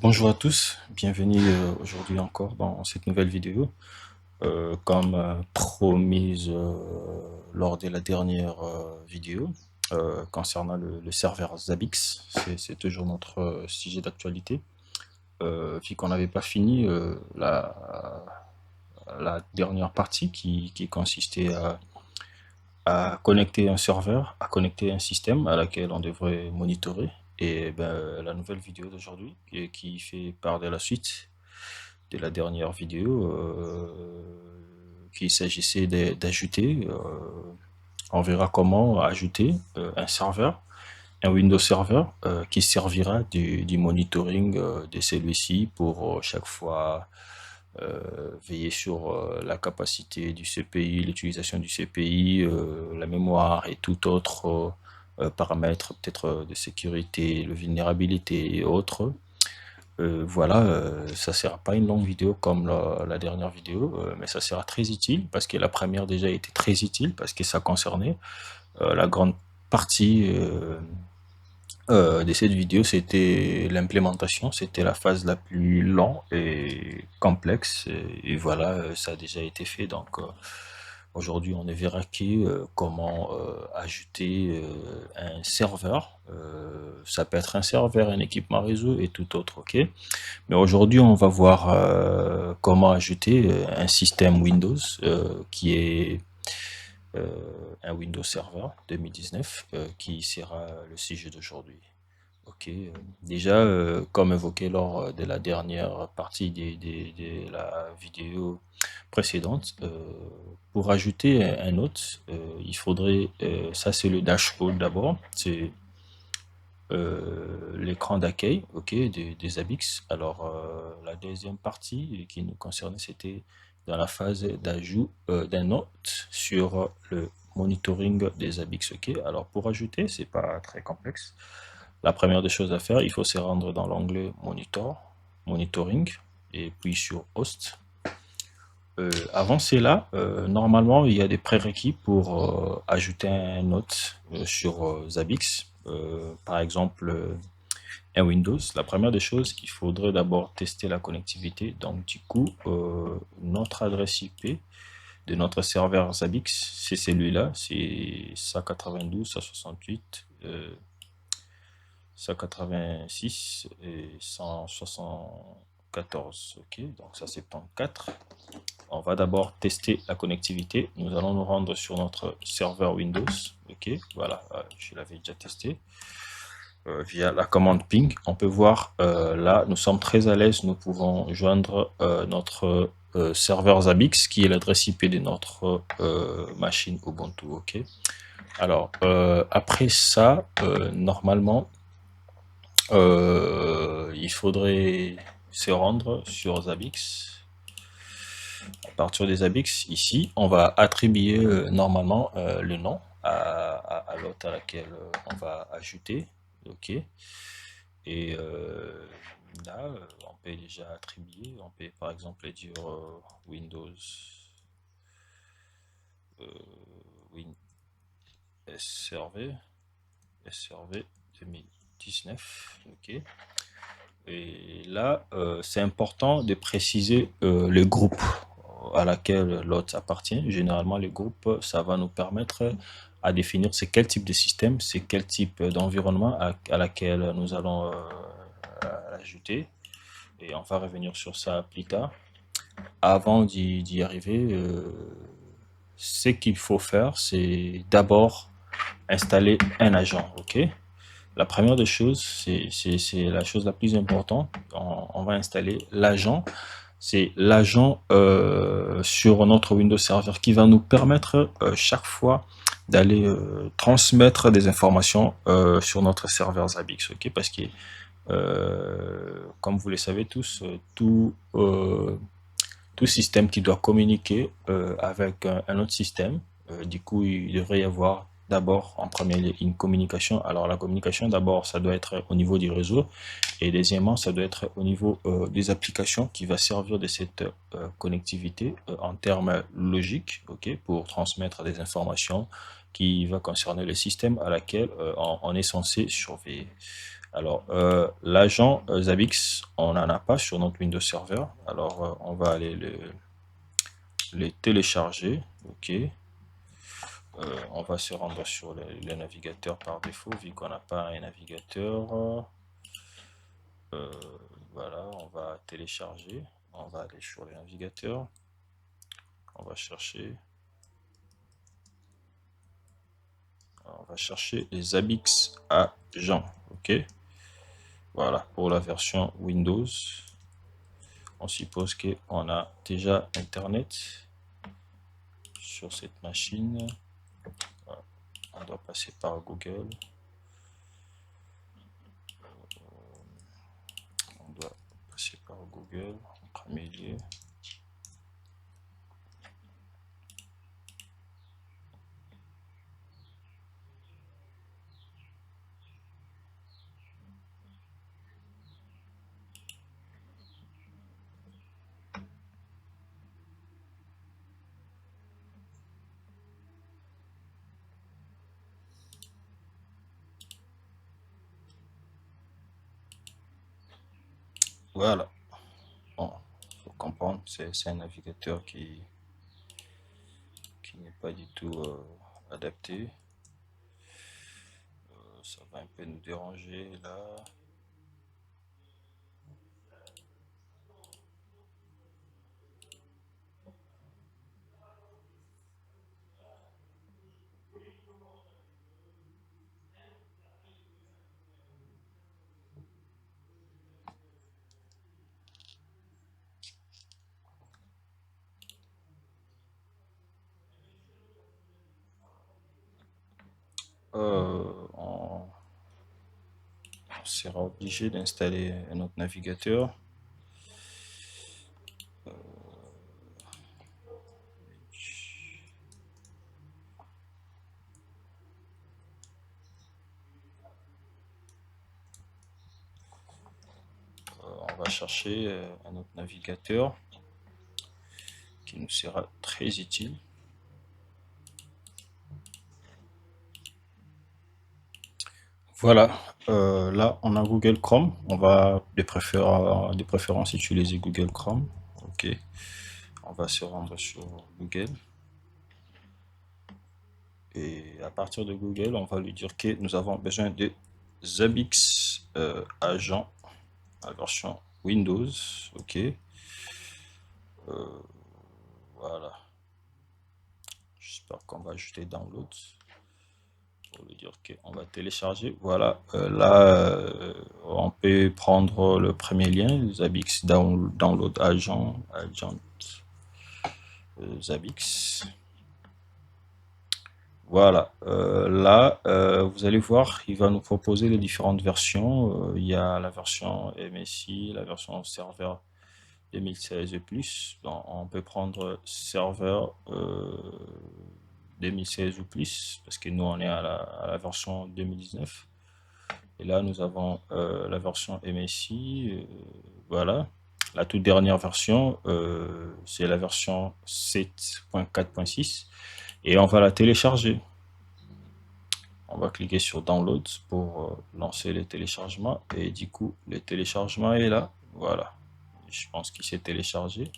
Bonjour à tous, bienvenue aujourd'hui encore dans cette nouvelle vidéo. Comme promise lors de la dernière vidéo concernant le serveur Zabbix, c'est toujours notre sujet d'actualité. Vu qu'on n'avait pas fini la dernière partie qui consistait à connecter un serveur, à connecter un système à laquelle on devrait monitorer. Et ben, la nouvelle vidéo d'aujourd'hui qui fait part de la suite de la dernière vidéo, qu'il s'agissait d'ajouter, on verra comment ajouter un serveur, un Windows Server qui servira du monitoring de celui-ci pour chaque fois veiller sur la capacité du CPI, l'utilisation du CPI, la mémoire et tout autre paramètre peut-être de sécurité, de vulnérabilité et autres. Voilà, ça sera pas une longue vidéo comme la dernière vidéo, mais ça sera très utile parce que la première déjà était très utile parce que ça concernait la grande partie de cette vidéo, c'était l'implémentation, c'était la phase la plus lente et complexe. Et voilà, ça a déjà été fait. Donc aujourd'hui, on ne verra que comment ajouter un serveur. Ça peut être un serveur, un équipement réseau et tout autre, ok? Mais aujourd'hui, on va voir comment ajouter un système Windows qui est un Windows Server 2019 qui sera le sujet d'aujourd'hui. Ok, déjà, comme évoqué lors de la dernière partie de la vidéo précédente, pour ajouter un autre, il faudrait, ça c'est le dashboard d'abord, c'est l'écran d'accueil, ok, des Zabbix. Alors, la deuxième partie qui nous concernait, c'était dans la phase d'ajout d'un note sur le monitoring des Zabbix, ok. Alors, pour ajouter, c'est pas très complexe. La première des choses à faire, il faut se rendre dans l'onglet Monitor, Monitoring, et puis sur Host. Avant cela, normalement, il y a des prérequis pour ajouter un note sur Zabbix. Par exemple, un Windows. La première des choses, il faudrait d'abord tester la connectivité. Donc, du coup, notre adresse IP de notre serveur Zabbix, c'est celui-là, c'est 192, 168, 186 et 174. Ok, donc ça c'est point 4. On va d'abord tester la connectivité. Nous allons nous rendre sur notre serveur Windows. Ok, voilà, je l'avais déjà testé. Via la commande ping, on peut voir là, nous sommes très à l'aise. Nous pouvons joindre notre serveur Zabbix qui est l'adresse IP de notre machine Ubuntu. Ok. Alors après ça, normalement, il faudrait se rendre sur Zabbix. À partir des Zabbix, ici, on va attribuer normalement le nom à l'hôte à laquelle on va ajouter. Ok. Et là, on peut déjà attribuer, on peut par exemple dire Windows Win SRV 2019. Ok. Et là, c'est important de préciser le groupe à laquelle l'hôte appartient. Généralement, les groupes, ça va nous permettre à définir c'est quel type de système, c'est quel type d'environnement à laquelle nous allons ajouter. Et on va revenir sur ça plus tard. Avant d'y arriver, ce qu'il faut faire, c'est d'abord installer un agent. Ok. La première des choses, c'est la chose la plus importante. On va installer l'agent. C'est l'agent sur notre Windows Server qui va nous permettre chaque fois d'aller transmettre des informations sur notre serveur Zabbix. Ok, parce que comme vous le savez tous, tout système qui doit communiquer avec un autre système, du coup, il devrait y avoir d'abord en premier lieu une communication. Alors la communication, d'abord, ça doit être au niveau du réseau et deuxièmement, ça doit être au niveau des applications qui va servir de cette connectivité en termes logiques, ok, pour transmettre des informations qui va concerner le système à laquelle on est censé surveiller. Alors, l'agent Zabbix, on n'en a pas sur notre Windows Server. Alors, on va aller les télécharger. OK. On va se rendre sur le navigateur par défaut, vu qu'on n'a pas un navigateur. Voilà, on va télécharger. On va aller sur le navigateur. On va chercher. On va chercher les Zabbix agents. OK. Voilà, pour la version Windows. On suppose qu'on a déjà Internet sur cette machine. Voilà. On doit passer par Google. On doit passer par Google en premier lieu. Voilà. Bon, faut comprendre, c'est un navigateur qui n'est pas du tout adapté. Ça va un peu nous déranger là. On sera obligé d'installer un autre navigateur. On va chercher un autre navigateur qui nous sera très utile. Voilà, là on a Google Chrome, on va de préférence utiliser Google Chrome. OK, on va se rendre sur Google. Et à partir de Google, on va lui dire que nous avons besoin de Zabbix agent à version Windows. OK. Voilà. J'espère qu'on va ajouter download pour lui dire qu'on va télécharger. Voilà. Là, on peut prendre le premier lien, Zabbix download agent Zabbix. Voilà, là, vous allez voir, il va nous proposer les différentes versions. Il y a la version MSI, la version serveur 2016 et plus. Donc, on peut prendre serveur 2016 ou plus, parce que nous, on est à la version 2019. Et là, nous avons la version MSI. Voilà, la toute dernière version, c'est la version 7.4.6. Et on va la télécharger. On va cliquer sur Download pour lancer le téléchargement. Et du coup, le téléchargement est là. Voilà. Je pense qu'il s'est téléchargé.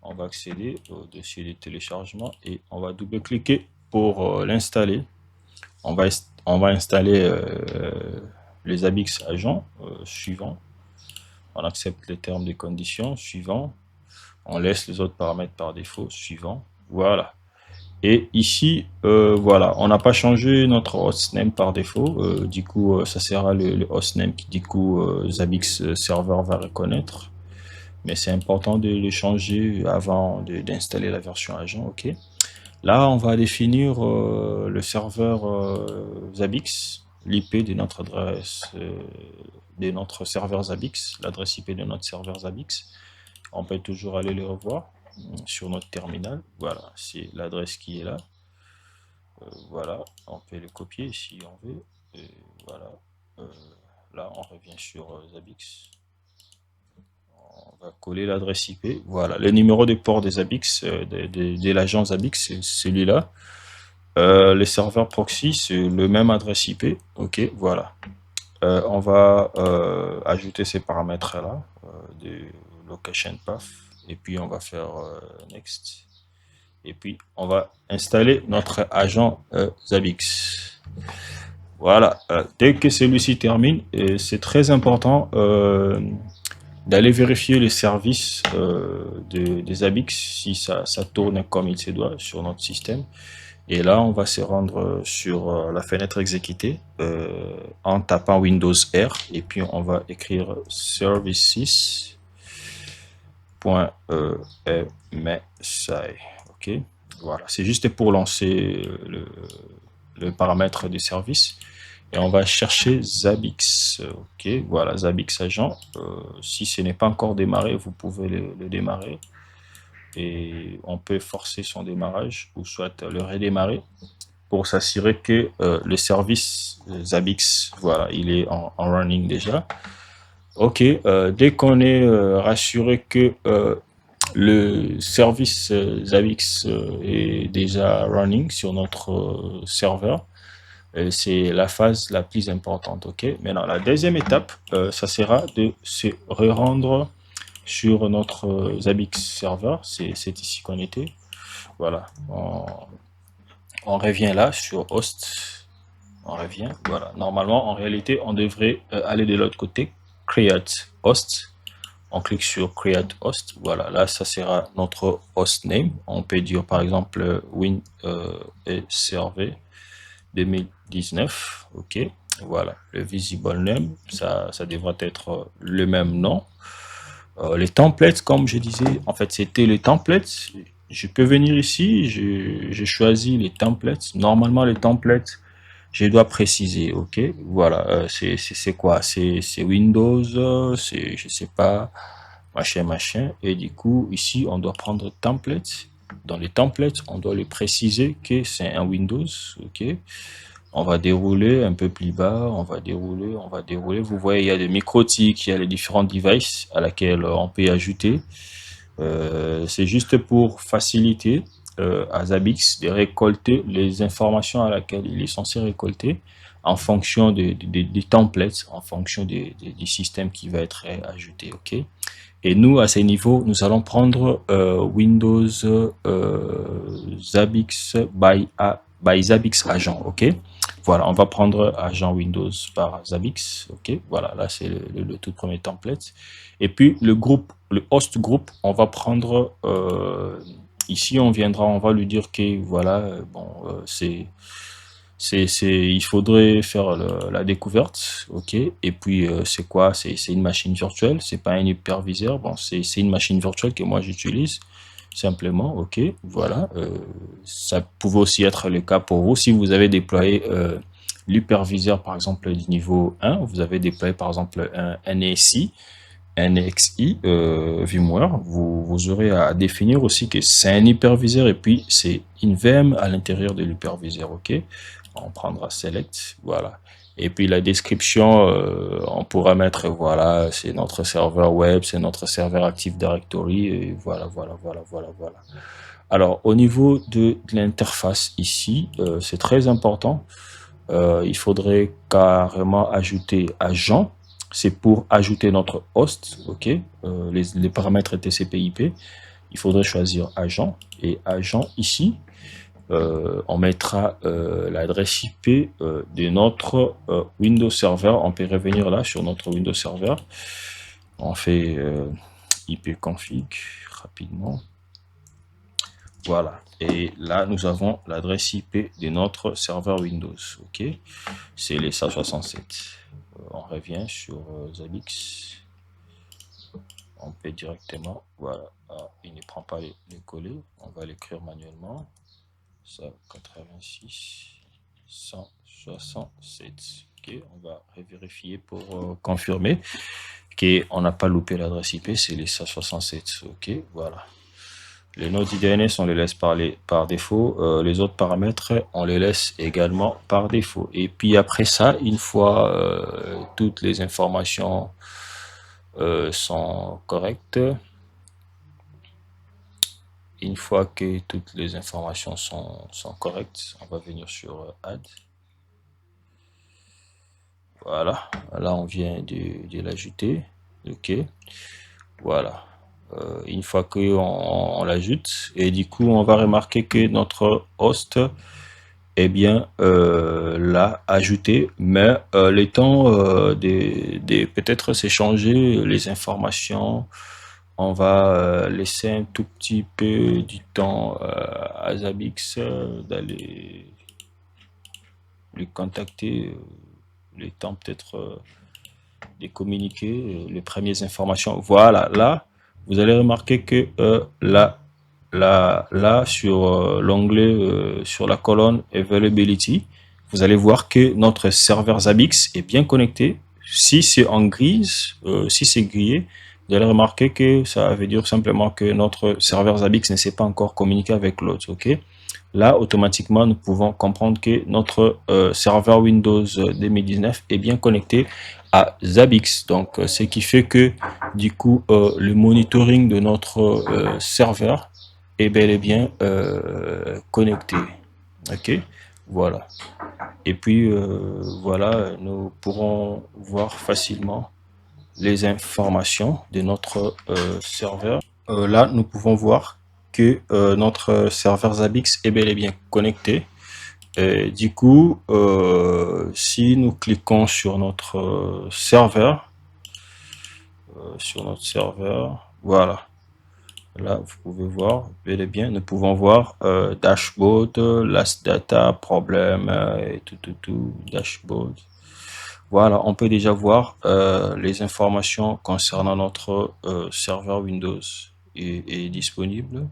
On va accéder au dossier de téléchargement et on va double-cliquer pour l'installer. On va installer les Zabbix agents suivants. On accepte les termes et conditions suivants. On laisse les autres paramètres par défaut suivants. Voilà. Et ici, voilà, on n'a pas changé notre hostname par défaut. Du coup, ça sera le hostname qui, du coup, Zabbix serveur va reconnaître. Mais c'est important de le changer avant d'installer la version agent. OK. Là, on va définir le serveur Zabbix, l'IP de notre adresse, de notre serveur Zabbix, l'adresse IP de notre serveur Zabbix. On peut toujours aller le revoir sur notre terminal. Voilà, c'est l'adresse qui est là. Voilà, on peut le copier si on veut. Et voilà, là on revient sur Zabbix. On va coller l'adresse IP. Voilà, le numéro de port des Zabbix, de l'agent Zabbix, c'est celui-là. Les serveurs proxy, c'est le même adresse IP. Ok, voilà. On va ajouter ces paramètres-là, de location path, et puis on va faire next. Et puis on va installer notre agent Zabbix. Voilà, dès que celui-ci termine, c'est très important d'aller vérifier les services des Zabbix si ça tourne comme il se doit sur notre système. Et là, on va se rendre sur la fenêtre exécutée en tapant Windows R et puis on va écrire services.msi. Ok, voilà, c'est juste pour lancer le paramètre du service. Et on va chercher Zabbix. Ok, voilà, Zabbix agent. Si ce n'est pas encore démarré, vous pouvez le démarrer. Et on peut forcer son démarrage ou soit le redémarrer pour s'assurer que le service Zabbix, voilà, il est en running déjà. Ok, dès qu'on est rassuré que le service Zabbix est déjà running sur notre serveur, c'est la phase la plus importante. Ok, maintenant la deuxième étape, ça sera de se rendre sur notre Zabbix serveur. C'est ici qu'on était. Voilà, on revient là sur host. On revient. Voilà, normalement, en réalité, on devrait aller de l'autre côté, create host. On clique sur create host. Voilà, là, ça sera notre host name. On peut dire par exemple win et server 2019. Ok, voilà, le visible name, ça devrait être le même nom. Les templates, comme je disais, en fait, c'était les templates. Je peux venir ici, j'ai choisi les templates. Normalement, les templates, je dois préciser, ok. Voilà, c'est quoi? C'est Windows, c'est, je sais pas, machin. Et du coup, ici, on doit prendre template. Dans les templates, on doit les préciser que c'est un Windows, ok. On va dérouler un peu plus bas, on va dérouler. Vous voyez, il y a des micro-tics, il y a les différents devices à laquelle on peut ajouter. C'est juste pour faciliter à Zabbix de récolter les informations à laquelle il est censé récolter en fonction des templates, en fonction du système qui va être ajouté. Ok. Et nous, à ces niveaux, nous allons prendre Windows Zabbix by Zabbix agent. Ok. Voilà, on va prendre agent Windows par Zabbix. Ok, voilà, là c'est le tout premier template. Et puis le groupe, le host group, on va prendre ici, on va lui dire que voilà, bon, il faudrait faire la découverte, ok. Et puis c'est quoi? C'est une machine virtuelle, c'est pas un hyperviseur. Bon, c'est une machine virtuelle que moi j'utilise simplement, ok. Voilà, ça pouvait aussi être le cas pour vous si vous avez déployé l'hyperviseur par exemple du niveau 1, vous avez déployé par exemple un NSI, NXI VMware, vous aurez à définir aussi que c'est un hyperviseur et puis c'est une VM à l'intérieur de l'hyperviseur, ok. On prendra select, voilà. Et puis la description, on pourra mettre, voilà, c'est notre serveur web, c'est notre serveur Active Directory, et voilà. Alors, au niveau de l'interface ici, c'est très important. Il faudrait carrément ajouter agent. C'est pour ajouter notre host, ok. Les paramètres TCP/IP. Il faudrait choisir agent et agent ici. On mettra l'adresse IP de notre Windows Server. On peut revenir là sur notre Windows Server. On fait ipconfig rapidement. Voilà. Et là, nous avons l'adresse IP de notre serveur Windows. Ok. C'est les 167. On revient sur Zabbix. On peut directement, voilà. Ah, il ne prend pas les coller. On va l'écrire manuellement. 186 167. Ok, on va vérifier pour confirmer qu'on n'a pas loupé l'adresse IP, c'est les 167. Ok, voilà. Les nodes IDNS, on les laisse par défaut. Les autres paramètres, on les laisse également par défaut. Et puis après ça, une fois toutes les informations sont correctes, une fois que toutes les informations sont correctes, on va venir sur Add. Voilà, là on vient de l'ajouter. Ok, voilà. Une fois qu'on on l'ajoute, et du coup on va remarquer que notre host est bien là ajouté, mais le temps peut-être s'échanger les informations. On va laisser un tout petit peu du temps à Zabbix d'aller lui contacter, le temps peut-être de communiquer les premières informations. Voilà, là, vous allez remarquer que là sur l'onglet, sur la colonne Availability, vous allez voir que notre serveur Zabbix est bien connecté. Si c'est en grise, si c'est grillé, vous allez remarquer que ça veut dire simplement que notre serveur Zabbix ne s'est pas encore communiqué avec l'autre. Ok. Là, automatiquement, nous pouvons comprendre que notre serveur Windows 2019 est bien connecté à Zabbix. Donc, ce qui fait que, du coup, le monitoring de notre serveur est bel et bien connecté. Ok, voilà. Et puis, voilà, nous pourrons voir facilement les informations de notre serveur. Là, nous pouvons voir que notre serveur Zabbix est bel et bien connecté. Et du coup, si nous cliquons sur notre serveur, voilà. Là, vous pouvez voir, bel et bien, nous pouvons voir dashboard, last data, problème, et tout, dashboard. Voilà, on peut déjà voir les informations concernant notre serveur Windows est disponible.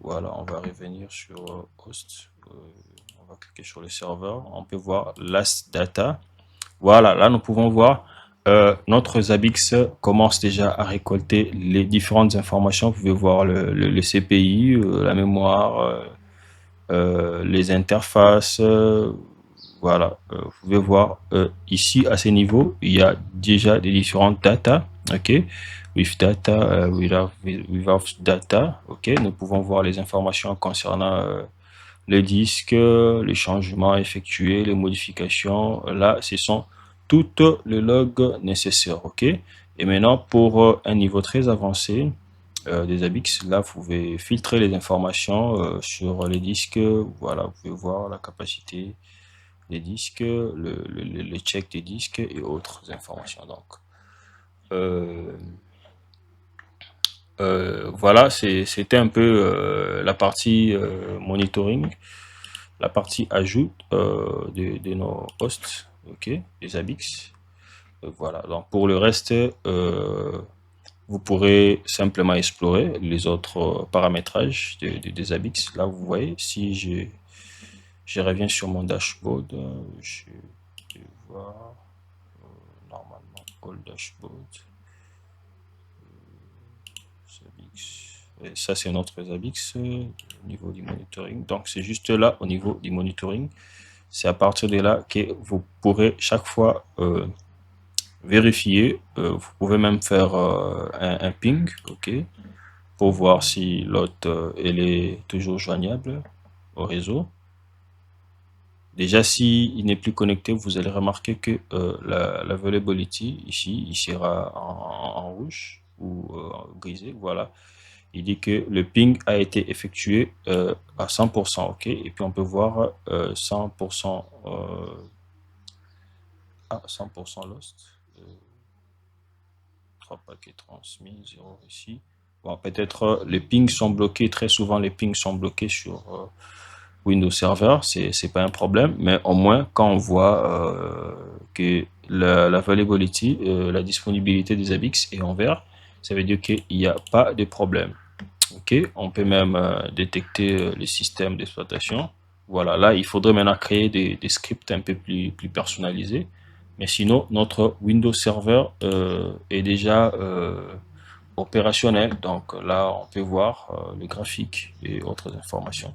Voilà, on va revenir sur host. On va cliquer sur le serveur. On peut voir last data. Voilà, là nous pouvons voir notre Zabbix commence déjà à récolter les différentes informations. Vous pouvez voir le CPI, la mémoire, les interfaces. Voilà, vous pouvez voir ici à ces niveaux, il y a déjà des différentes data. Ok, with data, without data. Ok, nous pouvons voir les informations concernant les disques, les changements effectués, les modifications. Là, ce sont toutes les logs nécessaires. Ok, et maintenant pour un niveau très avancé des Zabbix, là vous pouvez filtrer les informations sur les disques. Voilà, vous pouvez voir la capacité des disques, le check des disques et autres informations. Donc euh, voilà, c'était un peu la partie monitoring, la partie ajout de nos hosts, ok, des Zabbix. Voilà, donc pour le reste, vous pourrez simplement explorer les autres paramétrages des Zabbix. Là, vous voyez, si je reviens sur mon dashboard, je vais voir normalement all dashboard. Zabbix. Et ça, c'est notre Zabbix au niveau du monitoring. Donc, c'est juste là au niveau du monitoring. C'est à partir de là que vous pourrez chaque fois vérifier. Vous pouvez même faire un ping, ok, pour voir si l'autre elle est toujours joignable au réseau. Déjà, s'il n'est plus connecté, vous allez remarquer que l'availability ici, il sera en rouge ou grisé. Voilà. Il dit que le ping a été effectué à 100%. Ok. Et puis on peut voir 100% à 100% lost. 3 paquets transmis, 0 ici. Bon, peut-être les pings sont bloqués. Très souvent, les pings sont bloqués sur Windows Server, c'est pas un problème, mais au moins quand on voit que l'availability, la disponibilité des Zabbix est en vert, ça veut dire qu'il n'y a pas de problème. Ok, on peut même détecter les systèmes d'exploitation. Voilà, là il faudrait maintenant créer des scripts un peu plus personnalisés, mais sinon notre Windows Server est déjà opérationnel. Donc là on peut voir les graphiques et autres informations.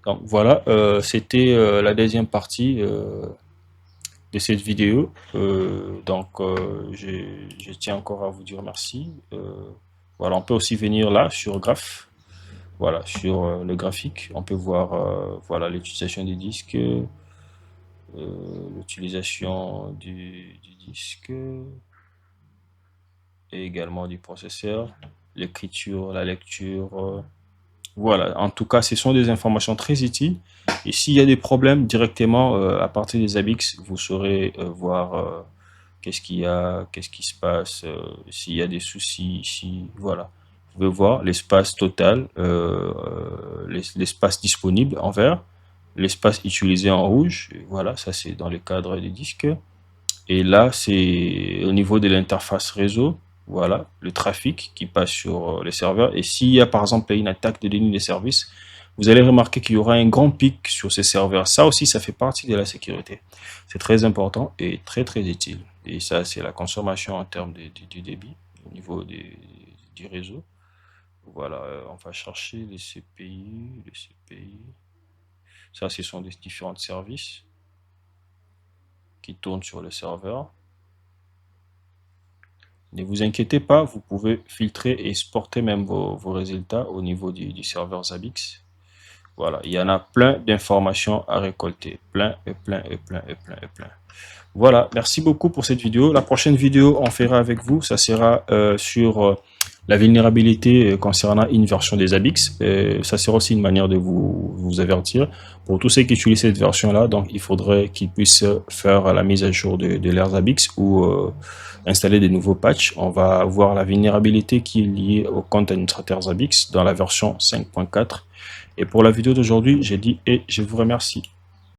Donc voilà, c'était la deuxième partie de cette vidéo. Je tiens encore à vous dire merci. Voilà, on peut aussi venir là sur Graph Voilà, sur le graphique, on peut voir voilà l'utilisation des disques, l'utilisation du disque et également du processeur, l'écriture, la lecture. Voilà, en tout cas, ce sont des informations très utiles. Et s'il y a des problèmes directement à partir des ABIX, vous saurez voir qu'est-ce qu'il y a, qu'est-ce qui se passe, s'il y a des soucis ici. Voilà. Vous pouvez voir l'espace total, l'espace disponible en vert, l'espace utilisé en rouge. Voilà, ça c'est dans les cadres des disques. Et là, c'est au niveau de l'interface réseau, voilà, le trafic qui passe sur les serveurs. Et s'il y a par exemple une attaque de déni de service, vous allez remarquer qu'il y aura un grand pic sur ces serveurs. Ça aussi, ça fait partie de la sécurité. C'est très important et très très utile. Et ça, c'est la consommation en termes du débit au niveau du réseau. Voilà, on va chercher les CPI, les CPI. Ça, ce sont des différents services qui tournent sur le serveur. Ne vous inquiétez pas, vous pouvez filtrer et exporter même vos résultats au niveau du serveur Zabbix. Voilà, il y en a plein d'informations à récolter. Plein et plein et plein et plein et plein. Voilà, merci beaucoup pour cette vidéo. La prochaine vidéo, on fera avec vous, ça sera sur la vulnérabilité concernant une version des Zabbix. Ça sera aussi une manière de vous avertir. Pour tous ceux qui utilisent cette version-là, donc il faudrait qu'ils puissent faire la mise à jour de leurs Zabbix ou installer des nouveaux patchs. On va voir la vulnérabilité qui est liée au compte administrateur Zabbix dans la version 5.4. Et pour la vidéo d'aujourd'hui, j'ai dit et je vous remercie.